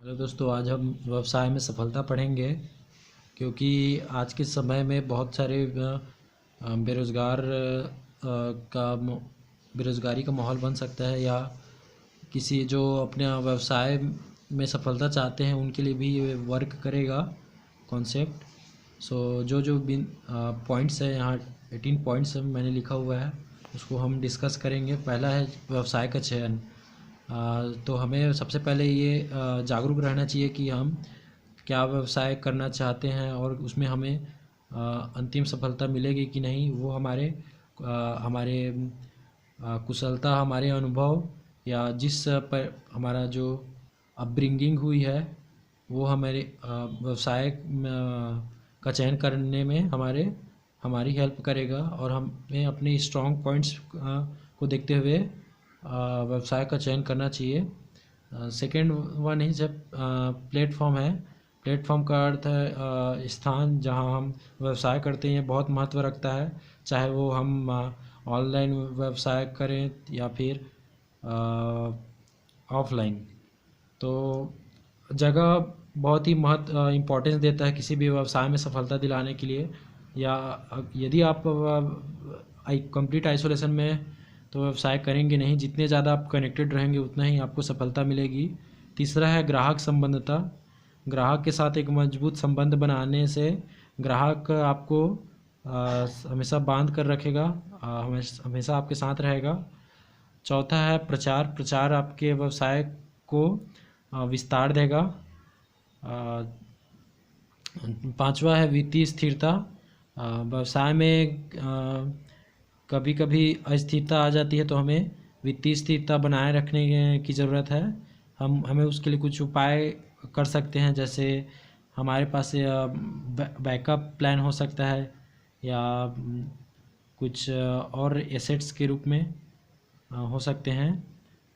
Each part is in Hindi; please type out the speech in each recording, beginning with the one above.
हेलो दोस्तों, आज हम व्यवसाय में सफलता पढ़ेंगे। क्योंकि आज के समय में बहुत सारे बेरोज़गार बेरोज़गारी का माहौल बन सकता है, या किसी जो अपने व्यवसाय में सफलता चाहते हैं उनके लिए भी ये वर्क करेगा कॉन्सेप्ट। जो जो बिन पॉइंट्स है यहाँ 18 पॉइंट्स मैंने लिखा हुआ है, उसको हम डिस्कस करेंगे। पहला है व्यवसाय का चयन। तो हमें सबसे पहले ये जागरूक रहना चाहिए कि हम क्या व्यवसाय करना चाहते हैं और उसमें हमें अंतिम सफलता मिलेगी कि नहीं। वो हमारे कुशलता, हमारे अनुभव, या जिस पर हमारा जो अपब्रिंगिंग हुई है वो हमारे व्यवसाय का चयन करने में हमारी हेल्प करेगा। और हमें अपने स्ट्रॉन्ग पॉइंट्स को देखते हुए व्यवसाय का चयन करना चाहिए। सेकेंड वन ही जब प्लेटफॉर्म है। प्लेटफॉर्म का अर्थ है स्थान जहां हम व्यवसाय करते हैं। ये बहुत महत्व रखता है, चाहे वो हम ऑनलाइन व्यवसाय करें या फिर ऑफलाइन। तो जगह बहुत ही इम्पोर्टेंस देता है किसी भी व्यवसाय में सफलता दिलाने के लिए। या यदि आप कंप्लीट आइसोलेशन में तो व्यवसाय करेंगे नहीं। जितने ज़्यादा आप कनेक्टेड रहेंगे उतना ही आपको सफलता मिलेगी। तीसरा है ग्राहक संबंधता। ग्राहक के साथ एक मजबूत संबंध बनाने से ग्राहक आपको हमेशा बांध कर रखेगा, हमेशा आपके साथ रहेगा। चौथा है प्रचार। प्रचार आपके व्यवसाय को विस्तार देगा। पांचवा है वित्तीय स्थिरता। व्यवसाय में कभी कभी अस्थिरता आ जाती है, तो हमें वित्तीय स्थिरता बनाए रखने की ज़रूरत है। हमें उसके लिए कुछ उपाय कर सकते हैं, जैसे हमारे पास बैकअप प्लान हो सकता है, या कुछ और एसेट्स के रूप में हो सकते हैं,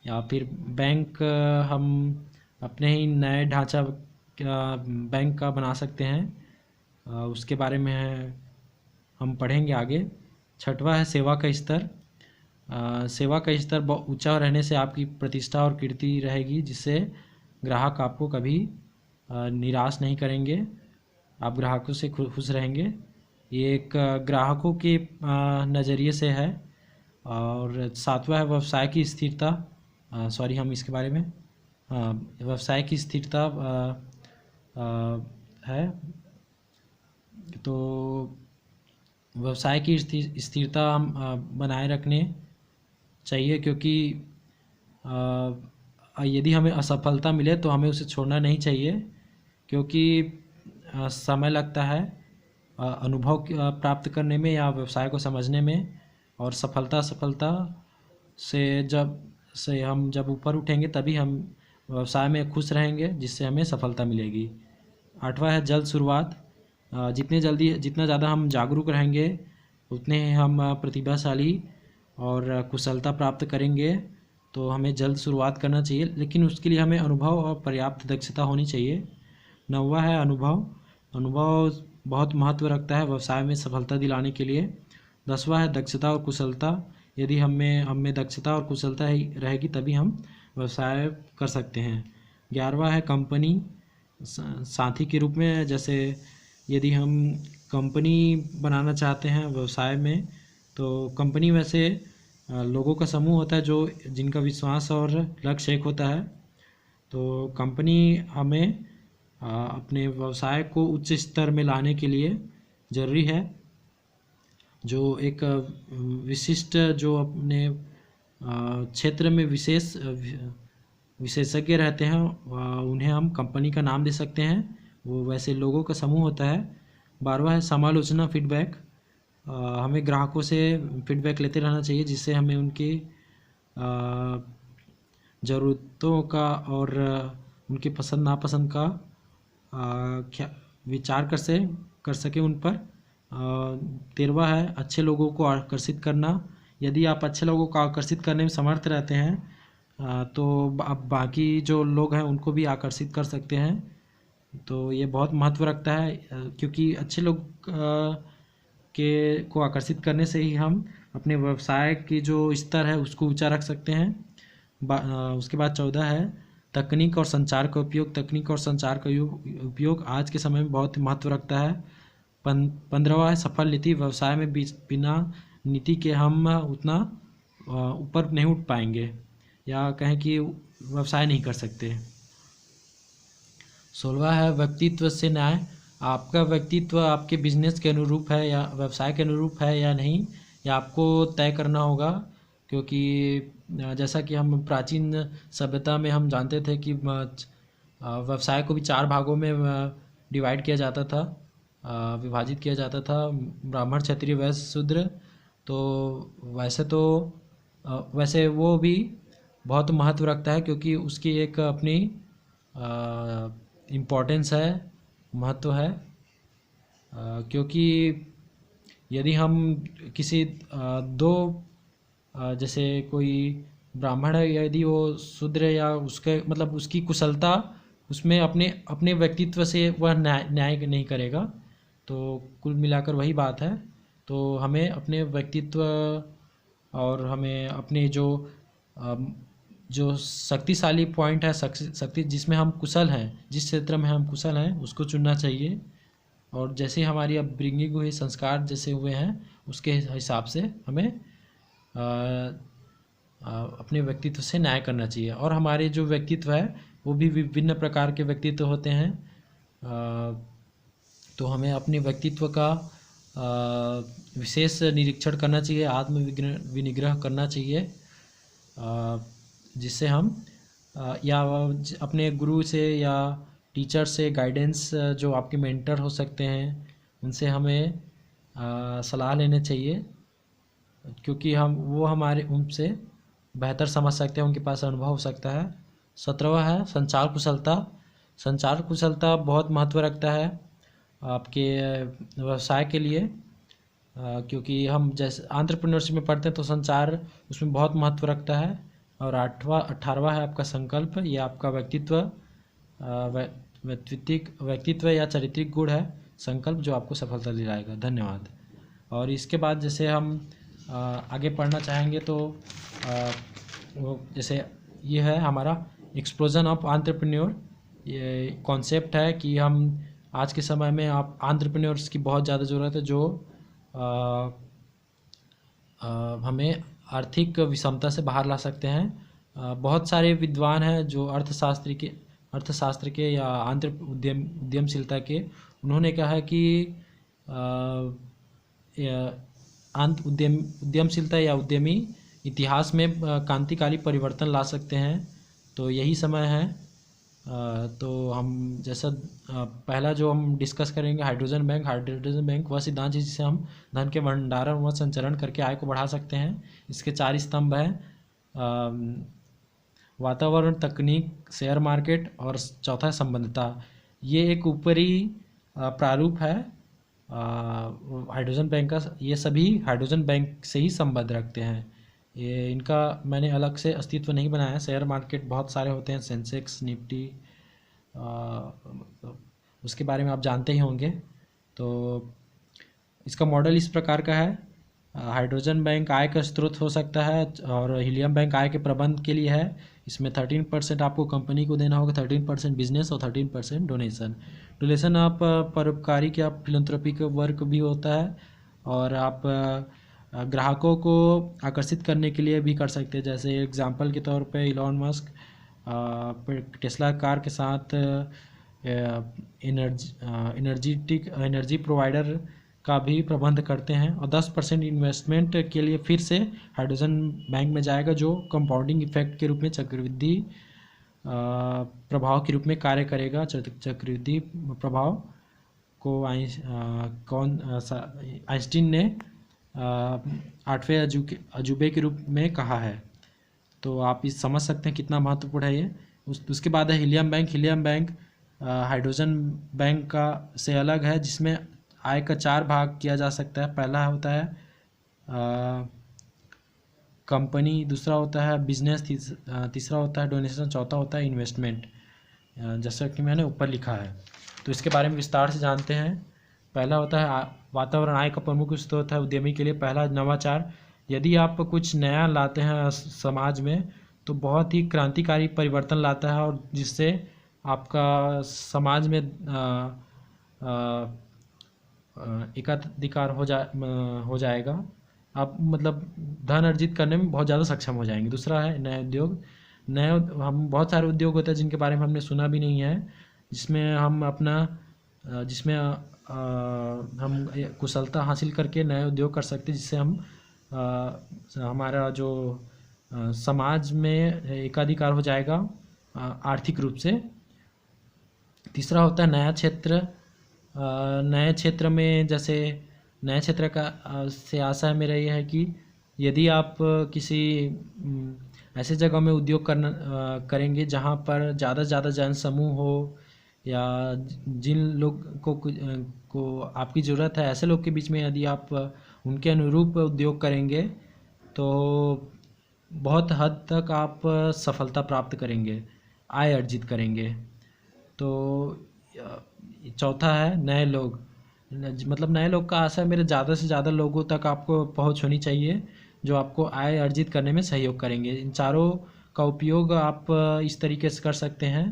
या फिर बैंक हम अपने ही नए ढांचा बैंक का बना सकते हैं। उसके बारे में हम पढ़ेंगे आगे। छठवा है सेवा का स्तर। सेवा का स्तर बहुत ऊंचा रहने से आपकी प्रतिष्ठा और कीर्ति रहेगी, जिससे ग्राहक आपको कभी निराश नहीं करेंगे। आप ग्राहकों से खुश रहेंगे। ये एक ग्राहकों के नज़रिए से है। और सातवां है व्यवसाय की स्थिरता। हम इसके बारे में व्यवसाय की स्थिरता है। तो व्यवसाय की स्थिरता हम बनाए रखने चाहिए, क्योंकि यदि हमें असफलता मिले तो हमें उसे छोड़ना नहीं चाहिए। क्योंकि समय लगता है अनुभव प्राप्त करने में या व्यवसाय को समझने में। और सफलता से हम जब ऊपर उठेंगे तभी हम व्यवसाय में खुश रहेंगे, जिससे हमें सफलता मिलेगी। आठवां है जल्द शुरुआत। जितना ज़्यादा हम जागरूक रहेंगे उतने ही हम प्रतिभाशाली और कुशलता प्राप्त करेंगे। तो हमें जल्द शुरुआत करना चाहिए, लेकिन उसके लिए हमें अनुभव और पर्याप्त दक्षता होनी चाहिए। नौवां है अनुभव। अनुभव बहुत महत्व रखता है व्यवसाय में सफलता दिलाने के लिए। 10वां है दक्षता और कुशलता। यदि हमें दक्षता और कुशलता ही रहेगी तभी हम व्यवसाय कर सकते हैं। 11वां है कंपनी साथी के रूप में। जैसे यदि हम कंपनी बनाना चाहते हैं व्यवसाय में, तो कंपनी वैसे लोगों का समूह होता है जिनका विश्वास और लक्ष्य एक होता है। तो कंपनी हमें अपने व्यवसाय को उच्च स्तर में लाने के लिए ज़रूरी है। जो एक विशिष्ट जो अपने क्षेत्र में विशेषज्ञ रहते हैं, उन्हें हम कंपनी का नाम दे सकते हैं। वो वैसे लोगों का समूह होता है। 12वां है समालोचना फीडबैक। हमें ग्राहकों से फीडबैक लेते रहना चाहिए, जिससे हमें उनकी ज़रूरतों का और उनकी पसंद नापसंद का विचार कर सकें उन पर। 13वां है अच्छे लोगों को आकर्षित करना। यदि आप अच्छे लोगों को आकर्षित करने में समर्थ रहते हैं तो आप बाकी जो लोग हैं उनको भी आकर्षित कर सकते हैं। तो ये बहुत महत्व रखता है, क्योंकि अच्छे लोग को आकर्षित करने से ही हम अपने व्यवसाय की जो स्तर है उसको ऊंचा रख सकते हैं। उसके बाद 14 है तकनीक और संचार का उपयोग। तकनीक और संचार का उपयोग आज के समय में बहुत महत्व रखता है। 15वां है सफल नीति। व्यवसाय में बिना नीति के हम उतना ऊपर नहीं उठ पाएंगे, या कहें कि व्यवसाय नहीं कर सकते। 16वां है व्यक्तित्व से न्याय। आपका व्यक्तित्व आपके बिजनेस के अनुरूप है या व्यवसाय के अनुरूप है या नहीं, या आपको तय करना होगा। क्योंकि जैसा कि हम प्राचीन सभ्यता में हम जानते थे कि व्यवसाय को भी 4 भागों में डिवाइड किया जाता था, विभाजित किया जाता था, ब्राह्मण, क्षत्रिय, वैश्य, शूद्र। तो वैसे वो भी बहुत महत्व रखता है, क्योंकि उसकी एक अपनी इम्पोर्टेंस है, महत्व है। क्योंकि यदि हम किसी जैसे कोई ब्राह्मण है, यदि वो शूद्र या उसके मतलब उसकी कुशलता उसमें अपने व्यक्तित्व से वह न्याय नहीं करेगा, तो कुल मिलाकर वही बात है। तो हमें अपने व्यक्तित्व और हमें अपने जो शक्तिशाली पॉइंट है, शक्ति जिसमें हम कुशल हैं, जिस क्षेत्र में हम कुशल हैं, उसको चुनना चाहिए। और जैसे हमारी अपब्रिंगिंग हुई, संस्कार जैसे हुए हैं, उसके हिसाब से हमें अपने व्यक्तित्व से न्याय करना चाहिए। और हमारे जो व्यक्तित्व है वो भी विभिन्न प्रकार के व्यक्तित्व होते हैं। तो हमें अपने व्यक्तित्व का विशेष निरीक्षण करना चाहिए, विनिग्रह करना चाहिए, जिससे हम या अपने गुरु से या टीचर से गाइडेंस, जो आपके मेंटर हो सकते हैं, उनसे हमें सलाह लेने चाहिए, क्योंकि वो हमारे उनसे बेहतर समझ सकते हैं, उनके पास अनुभव हो सकता है। 17वां है संचार कुशलता। संचार कुशलता बहुत महत्व रखता है आपके व्यवसाय के लिए, क्योंकि हम जैसे एंटरप्रेन्योरशिप में पढ़ते हैं तो संचार उसमें बहुत महत्व रखता है। और 18वां है आपका संकल्प। ये आपका व्यक्तित्व या चारित्रिक गुण है, संकल्प, जो आपको सफलता दिलाएगा। धन्यवाद। और इसके बाद जैसे हम आगे पढ़ना चाहेंगे तो वो जैसे ये है हमारा एक्सप्लोजन ऑफ एंटरप्रेन्योर। ये कॉन्सेप्ट है कि हम आज के समय में आप एंटरप्रेन्योर्स की बहुत ज़्यादा ज़रूरत है, जो हमें आर्थिक विषमता से बाहर ला सकते हैं। बहुत सारे विद्वान हैं जो अर्थशास्त्र के या उद्यमशीलता के, उन्होंने कहा है कि उद्यमशीलता या उद्यमी इतिहास में क्रांतिकारी परिवर्तन ला सकते हैं। तो यही समय है। तो हम जैसा पहला जो हम डिस्कस करेंगे, हाइड्रोजन बैंक वह सिद्धांत है जिससे हम धन के भंडारण व संचरण करके आय को बढ़ा सकते हैं। इसके 4 स्तंभ हैं, वातावरण, तकनीक, शेयर मार्केट, और चौथा संबंधता। ये एक ऊपरी प्रारूप है हाइड्रोजन बैंक का। ये सभी हाइड्रोजन बैंक से ही संबंध रखते हैं। ये इनका मैंने अलग से अस्तित्व नहीं बनाया। शेयर मार्केट बहुत सारे होते हैं, सेंसेक्स, निफ्टी, उसके बारे में आप जानते ही होंगे। तो इसका मॉडल इस प्रकार का है। हाइड्रोजन बैंक आय का स्रोत हो सकता है, और हीलियम बैंक आय के प्रबंध के लिए है। इसमें 13% आपको कंपनी को देना होगा, 13% बिजनेस और 13% डोनेशन आप परोपकारी के, आप फिलंथ्रोपी के वर्क भी होता है। और आप ग्राहकों को आकर्षित करने के लिए भी कर सकते हैं। जैसे एग्जांपल के तौर पे इलॉन मस्क टेस्ला कार के साथ एनर्जी प्रोवाइडर का भी प्रबंध करते हैं। और 10% इन्वेस्टमेंट के लिए फिर से हाइड्रोजन बैंक में जाएगा, जो कंपाउंडिंग इफेक्ट के रूप में, चक्रवृद्धि प्रभाव के रूप में कार्य करेगा। चक्रवृद्धि प्रभाव को आइंस्टीन ने 8वें अजूबे के रूप में कहा है। तो आप इस समझ सकते हैं कितना महत्वपूर्ण है ये। उसके बाद है helium bank. Helium bank hydrogen bank का से अलग है, जिसमें आय का 4 भाग किया जा सकता है। पहला होता है कंपनी, दूसरा होता है बिजनेस, तीसरा होता है डोनेशन, चौथा होता है इन्वेस्टमेंट, जैसा कि मैंने ऊपर लिखा है। तो इसके बारे में विस्तार से जानते हैं। पहला होता है वातावरण। आय का प्रमुख स्रोत है उद्यमी के लिए। पहला, नवाचार। यदि आप कुछ नया लाते हैं समाज में, तो बहुत ही क्रांतिकारी परिवर्तन लाता है, और जिससे आपका समाज में एकाधिकार हो जाएगा। आप मतलब धन अर्जित करने में बहुत ज़्यादा सक्षम हो जाएंगे। दूसरा है नए उद्योग। हम बहुत सारे उद्योग होते हैं जिनके बारे में हमने सुना भी नहीं है, जिसमें हम अपना जिसमें हम कुशलता हासिल करके नए उद्योग कर सकते हैं, जिससे हम हमारा जो समाज में एकाधिकार हो जाएगा आर्थिक रूप से। तीसरा होता है नया क्षेत्र। नए क्षेत्र में जैसे नए क्षेत्र का से आशा है मेरा यह है कि यदि आप किसी ऐसे जगह में उद्योग करेंगे जहाँ पर ज़्यादा से ज़्यादा जनसमूह हो, या जिन लोग को आपकी ज़रूरत है, ऐसे लोग के बीच में यदि आप उनके अनुरूप उद्योग करेंगे तो बहुत हद तक आप सफलता प्राप्त करेंगे, आय अर्जित करेंगे। तो चौथा है नए लोग। मतलब नए लोग का आशा है मेरे ज़्यादा से ज़्यादा लोगों तक आपको पहुंच होनी चाहिए जो आपको आय अर्जित करने में सहयोग करेंगे। इन चारों का उपयोग आप इस तरीके से कर सकते हैं।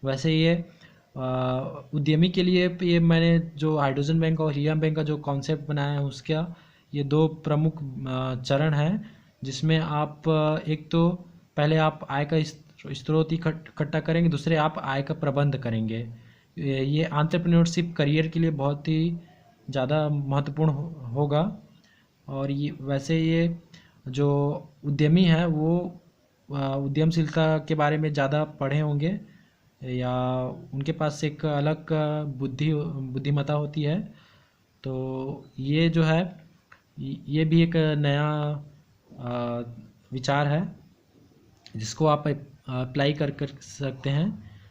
वैसे ये उद्यमी के लिए ये मैंने जो हाइड्रोजन बैंक और हीलियम बैंक का जो कॉन्सेप्ट बनाया है उसका ये दो प्रमुख चरण हैं, जिसमें आप एक तो पहले आप आय का स्रोत इकट्ठा करेंगे, दूसरे आप आय का प्रबंध करेंगे। ये एंटरप्रेन्योरशिप करियर के लिए बहुत ही ज़्यादा महत्वपूर्ण होगा। और ये वैसे ये जो उद्यमी है वो उद्यमशीलता के बारे में ज़्यादा पढ़े होंगे, या उनके पास एक अलग बुद्धिमत्ता होती है। तो ये जो है ये भी एक नया विचार है जिसको आप अप्लाई कर सकते हैं।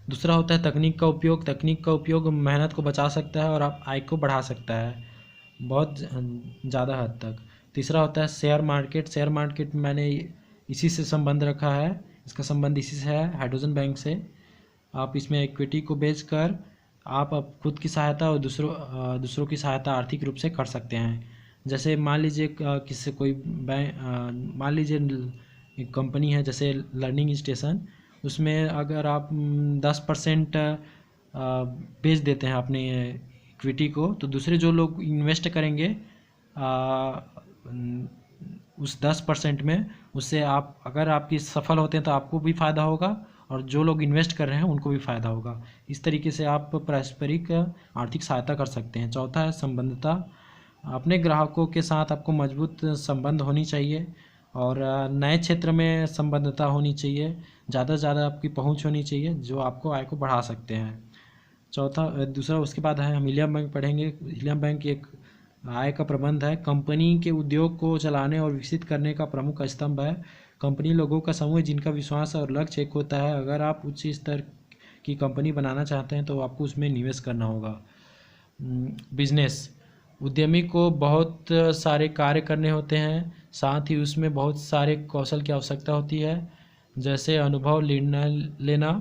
दूसरा होता है तकनीक का उपयोग। तकनीक का उपयोग मेहनत को बचा सकता है और आप आय को बढ़ा सकता है बहुत ज़्यादा हद तक। तीसरा होता है शेयर मार्केट। शेयर मार्केट मैंने इसी से संबंध रखा है, इसका संबंध इसी से है, हाइड्रोजन बैंक से। आप इसमें इक्विटी को बेचकर आप खुद की सहायता और दूसरों की सहायता आर्थिक रूप से कर सकते हैं। जैसे मान लीजिए किसी कोई बैंक, मान लीजिए एक कंपनी है जैसे लर्निंग स्टेशन, उसमें अगर आप 10% बेच देते हैं अपने इक्विटी को, तो दूसरे जो लोग इन्वेस्ट करेंगे उस 10% में, उससे आप अगर आपकी सफल होते हैं तो आपको भी फ़ायदा होगा और जो लोग इन्वेस्ट कर रहे हैं उनको भी फ़ायदा होगा। इस तरीके से आप पारस्परिक आर्थिक सहायता कर सकते हैं। चौथा है संबंधता। अपने ग्राहकों के साथ आपको मजबूत संबंध होनी चाहिए और नए क्षेत्र में संबद्धता होनी चाहिए, ज़्यादा से ज़्यादा आपकी पहुंच होनी चाहिए जो आपको आय को बढ़ा सकते हैं। दूसरा उसके बाद है हम हीलियम बैंक पढ़ेंगे। हीलियम बैंक एक आय का प्रबंध है। कंपनी के उद्योग को चलाने और विकसित करने का प्रमुख स्तंभ है। कंपनी लोगों का समूह जिनका विश्वास और लक्ष्य एक होता है। अगर आप उच्च स्तर की कंपनी बनाना चाहते हैं तो आपको उसमें निवेश करना होगा। बिजनेस। उद्यमी को बहुत सारे कार्य करने होते हैं, साथ ही उसमें बहुत सारे कौशल की आवश्यकता होती है, जैसे अनुभव, निर्णय लेना